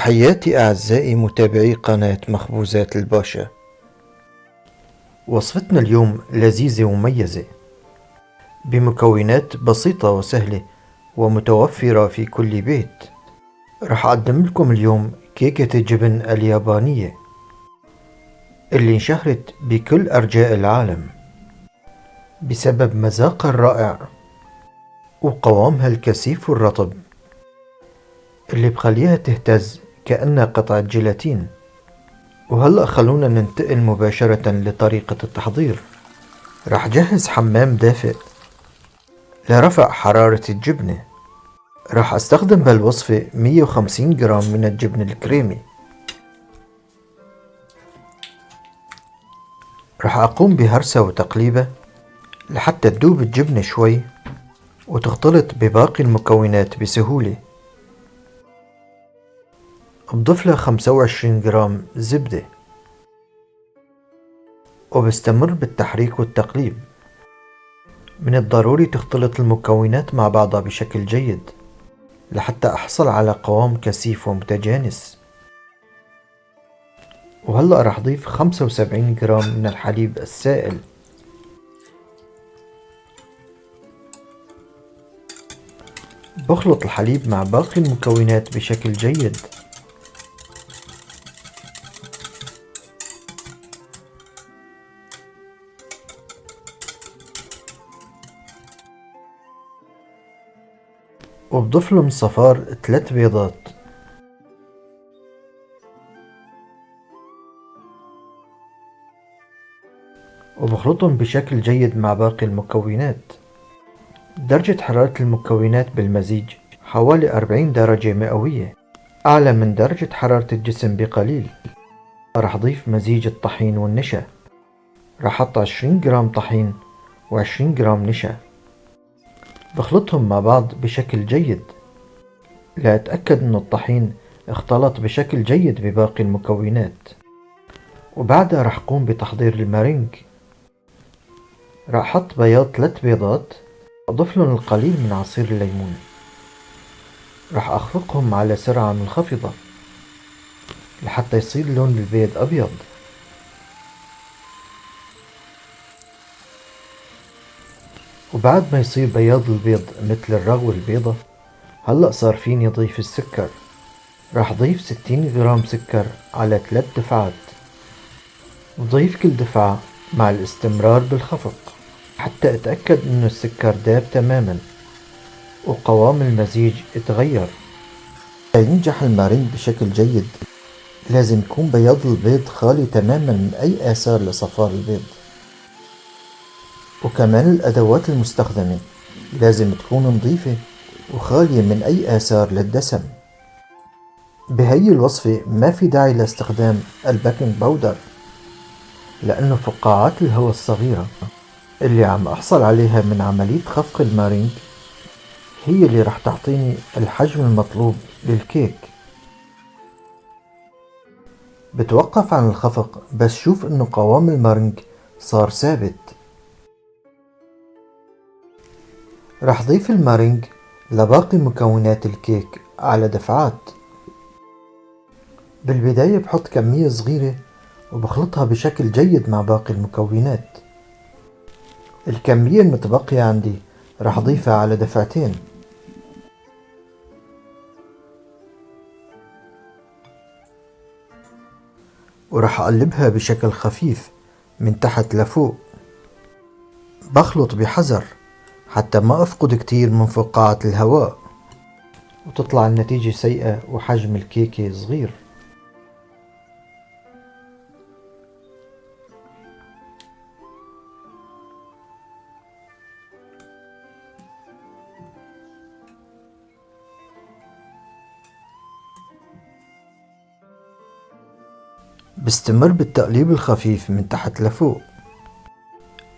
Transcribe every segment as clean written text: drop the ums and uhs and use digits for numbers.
تحياتي أعزائي متابعي قناة مخبوزات الباشا. وصفتنا اليوم لذيذة ومميزة بمكونات بسيطة وسهلة ومتوفرة في كل بيت. رح أقدم لكم اليوم كيكة الجبن اليابانية اللي انشهرت بكل أرجاء العالم بسبب مذاقها الرائع وقوامها الكثيف والرطب اللي بخليها تهتز كأنها قطعة جيلاتين. وهلأ خلونا ننتقل مباشرة لطريقة التحضير. رح جهز حمام دافئ لرفع حرارة الجبنة. رح استخدم بهالوصفة 150 جرام من الجبن الكريمي. رح أقوم بهرسة وتقليبة لحتى تذوب الجبنة شوي وتختلط بباقي المكونات بسهولة. بضيف لها 25 جرام زبدة وبستمر بالتحريك والتقليب. من الضروري تختلط المكونات مع بعضها بشكل جيد لحتى أحصل على قوام كثيف ومتجانس. وهلأ رح أضيف 75 جرام من الحليب السائل. بخلط الحليب مع باقي المكونات بشكل جيد. وبضيف له من صفار 3 بيضات. وبخلطهم بشكل جيد مع باقي المكونات. درجة حرارة المكونات بالمزيج حوالي 40 درجة مئوية، أعلى من درجة حرارة الجسم بقليل. رح أضيف مزيج الطحين والنشا. رح أحط 20 جرام طحين و20 جرام نشا. بخلطهم مع بعض بشكل جيد لأتأكد أن الطحين اختلط بشكل جيد بباقي المكونات. وبعدها رح أقوم بتحضير المارينج. رح أحط بياض 3 بيضات، أضيف لهم القليل من عصير الليمون. رح أخفقهم على سرعة منخفضة لحتى يصير لون البيض أبيض. وبعد ما يصير بياض البيض مثل الرغوة البيضة، هلأ صار فيني أضيف السكر. رح أضيف 60 جرام سكر على 3 دفعات. وضيف كل دفعة مع الاستمرار بالخفق حتى أتأكد أنه السكر داب تماما وقوام المزيج اتغير. لينجح المارينج بشكل جيد لازم يكون بياض البيض خالي تماما من أي آثار لصفار البيض. وكمان الأدوات المستخدمة لازم تكون نظيفة وخالية من أي آثار للدسم. بهي الوصفة ما في داعي لاستخدام البيكنج باودر، لأنه فقاعات الهواء الصغيرة اللي عم أحصل عليها من عملية خفق المارينج هي اللي رح تعطيني الحجم المطلوب للكيك. بتوقف عن الخفق بس شوف إنه قوام المارينج صار ثابت. رح ضيف المارينج لباقي مكونات الكيك على دفعات. بالبداية بحط كمية صغيرة وبخلطها بشكل جيد مع باقي المكونات. الكمية المتبقية عندي رح أضيفها على دفعتين. ورح أقلبها بشكل خفيف من تحت لفوق. بخلط بحذر حتى ما أفقد كتير من فقاعة الهواء وتطلع النتيجة سيئة وحجم الكيكة صغير. بستمر بالتقليب الخفيف من تحت لفوق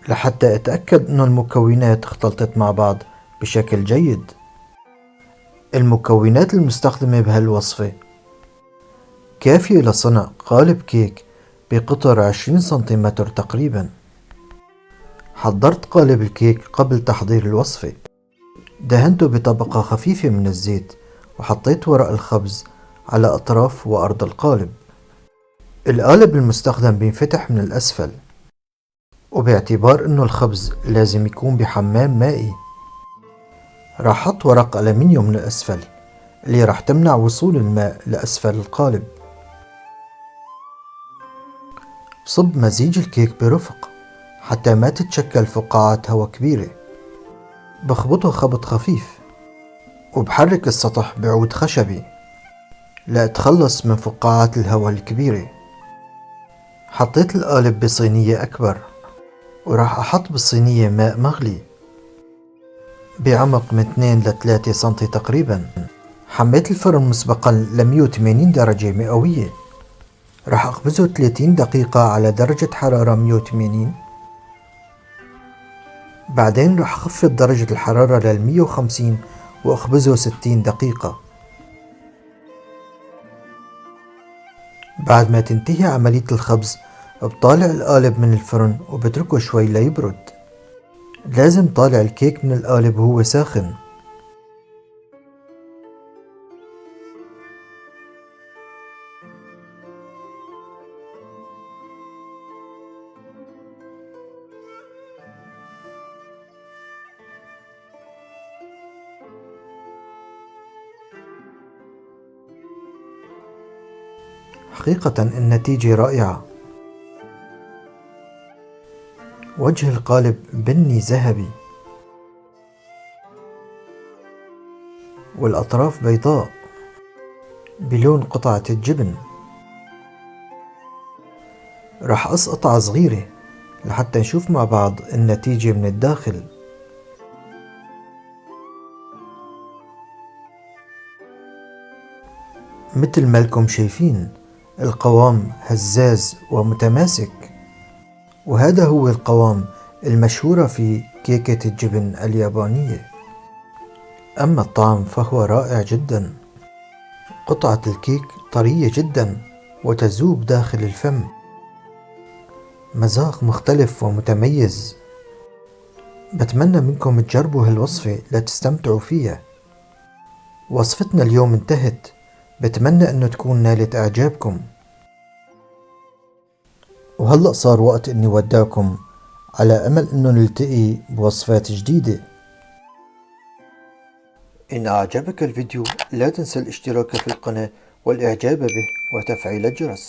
لحتى أتأكد أن المكونات اختلطت مع بعض بشكل جيد. المكونات المستخدمة بهالوصفة كافية لصنع قالب كيك بقطر 20 سنتيمتر تقريبا. حضرت قالب الكيك قبل تحضير الوصفة. دهنته بطبقة خفيفة من الزيت وحطيت ورق الخبز على أطراف وأرض القالب. القالب المستخدم بينفتح من الأسفل، وباعتبار إنه الخبز لازم يكون بحمام مائي، راح أحط ورق ألمنيوم من الأسفل اللي راح تمنع وصول الماء لأسفل القالب. بصب مزيج الكيك برفق حتى ما تتشكل فقاعات هواء كبيرة. بخبطه خبط خفيف، وبحرك السطح بعود خشبي لأتخلص من فقاعات الهواء الكبيرة. حطيت القالب بصينية أكبر، وراح أحط بالصينية ماء مغلي بعمق من 2 ل 3 سنتي تقريبا. حميت الفرن مسبقا ل 180 درجة مئوية. راح أخبزه 30 دقيقة على درجة حرارة 180. بعدين راح أخفض درجة الحرارة لل 150 وأخبزه 60 دقيقة. بعد ما تنتهي عملية الخبز بطالع القالب من الفرن وبتركه شوي ليبرد. لازم طالع الكيك من القالب وهو ساخن. حقيقة النتيجة رائعة. وجه القالب بني ذهبي، والأطراف بيضاء بلون قطعة الجبن. راح أقص قطعة صغيرة لحتى نشوف مع بعض النتيجة من الداخل. مثل ما لكم شايفين القوام هزاز ومتماسك، وهذا هو القوام المشهورة في كيكة الجبن اليابانية. أما الطعم فهو رائع جدا. قطعة الكيك طرية جدا وتذوب داخل الفم. مذاق مختلف ومتميز. بتمنى منكم تجربوا هالوصفة لتستمتعوا فيها. وصفتنا اليوم انتهت. بتمنى انه تكون نالت اعجابكم. وهلأ صار وقت اني وداكم على امل انه نلتقي بوصفات جديدة. إن أعجبك الفيديو لا تنسى الاشتراك في القناة والإعجاب به وتفعيل الجرس.